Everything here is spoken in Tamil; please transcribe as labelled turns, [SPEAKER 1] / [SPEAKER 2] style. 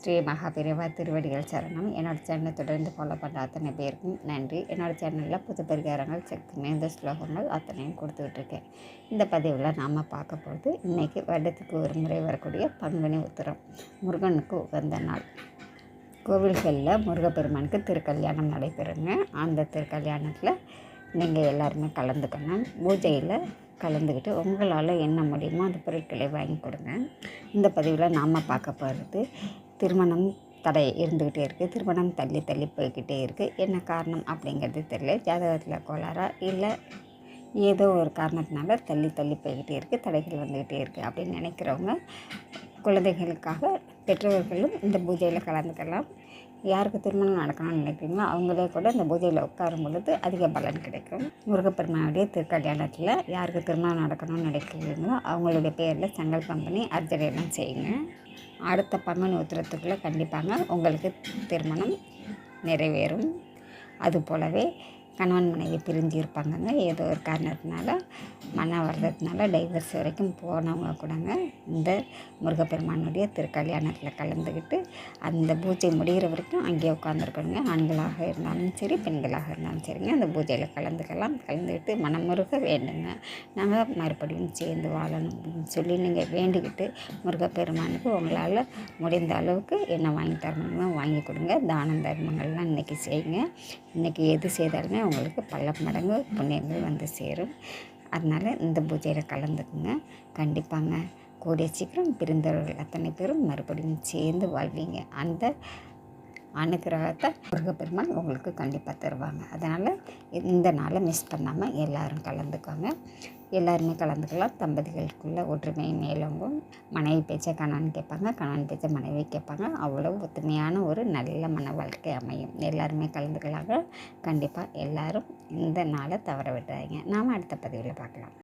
[SPEAKER 1] ஸ்ரீ மகாபிரிவா திருவடிகள் சரணம். என்னோடய சேனலை தொடர்ந்து ஃபாலோ பண்ணுற அத்தனை பேருக்கும் நன்றி. என்னோடய சேனலில் புது பரிகாரங்கள் சக்தி நிறைந்த ஸ்லோகங்கள் அத்தனையும் கொடுத்துட்ருக்கேன். இந்த பதிவில் நாம் பார்க்க போகிறது இன்றைக்கி வருடத்துக்கு ஒரு முறை வரக்கூடிய பங்குனி உத்திரம், முருகனுக்கு உகந்த நாள். கோவில்களில் முருகப்பெருமானுக்கு திருக்கல்யாணம் நடைபெறுங்க. அந்த திருக்கல்யாணத்தில் நீங்கள் எல்லாருமே கலந்துக்கணும். பூஜையில் கலந்துக்கிட்டு உங்களால் என்ன முடியுமோ அந்த பொருட்களை வாங்கி கொடுங்க. இந்த பதிவில் நாம் பார்க்க போகிறது திருமணம் தடை இருந்துக்கிட்டே இருக்குது, திருமணம் தள்ளி தள்ளி போய்கிட்டே இருக்குது. என்ன காரணம் அப்படிங்கிறது தெரியல. ஜாதகத்தில் கோளாறா இல்லை ஏதோ ஒரு காரணத்தினால தள்ளி தள்ளி போய்கிட்டே இருக்குது, தடைகள் வந்துக்கிட்டே இருக்குது அப்படின்னு நினைக்கிறவங்க குழந்தைகளுக்காக பெற்றோர்களும் இந்த பூஜையில் கலந்துக்கலாம். யாருக்கு திருமணம் நடக்கணும்னு நினைக்கிறீங்களோ அவங்களே கூட இந்த பூஜையில் உட்காரும் பொழுது அதிக பலன் கிடைக்கும். முருகப்பெருமானுடைய திருக்கல்யாணத்தில் யாருக்கு திருமணம் நடக்கணும்னு நினைக்கிறீங்களோ அவங்களுடைய பேரில் சங்கல்பம் பண்ணி அர்ச்சனையெல்லாம் செய்யுங்க. அடுத்த பங்குனி உத்திரத்துக்குள்ளே கண்டிப்பாக உங்களுக்கு திருமணம் நிறைவேறும். அது போலவே கணவன் மனைவி பிரிஞ்சு இருப்பாங்கங்க, ஏதோ ஒரு காரணத்தினால மன வருத்தத்தினால டைவர்ஸ் வரைக்கும் போனவங்க கூடங்க இந்த முருகப்பெருமானுடைய திருக்கல்யாணத்தில் கலந்துக்கிட்டு அந்த பூஜை முடிகிற வரைக்கும் அங்கேயே உட்காந்துருக்கணுங்க. ஆண்களாக இருந்தாலும் சரி, பெண்களாக இருந்தாலும் சரிங்க, அந்த பூஜையில் கலந்துக்கலாம். கலந்துக்கிட்டு மனமுருக வேண்டுங்க, நாங்கள் மறுபடியும் சேர்ந்து வாழணும் அப்படின்னு சொல்லி நீங்கள் வேண்டிக்கிட்டு முருகப்பெருமானுக்கு உங்களால் முடிந்த அளவுக்கு என்ன வாங்கி தரணுமோ வாங்கி கொடுங்க. தானம் தர்மங்கள்லாம் இன்றைக்கி செய்யுங்க. இன்றைக்கி எது செய்தாலுமே உங்களுக்கு பல மடங்கு புண்ணியங்கள் வந்து சேரும். அதனால் இந்த பூஜையில் கலந்துக்குங்க. கண்டிப்பாங்க கூடிய சீக்கிரம் பிரிந்தவர்கள் அத்தனை பேரும் மறுபடியும் சேர்ந்து வாழ்வீங்க. அந்த அனுகிரகத்தை முருகப்பெருமான் உங்களுக்கு கண்டிப்பாக தருவாங்க. அதனால் இந்த நாளை மிஸ் பண்ணாமல் எல்லோரும் கலந்துக்கோங்க. எல்லாருமே கலந்துக்கலாம். தம்பதிகளுக்குள்ள ஒற்றுமை மேலோங்கும். மனைவி பேச்சை கணவன் கேட்பாங்க, கணவன் பேச்சை மனைவி கேட்பாங்க. அவ்வளோ ஒத்துமையான ஒரு நல்ல மன வாழ்க்கை அமையும். எல்லாருமே கலந்துக்கலாங்க. கண்டிப்பாக எல்லோரும் இந்த நாளை தவற விட்டுறாதீங்க. நாம் அடுத்த பதிவில் பார்க்கலாம்.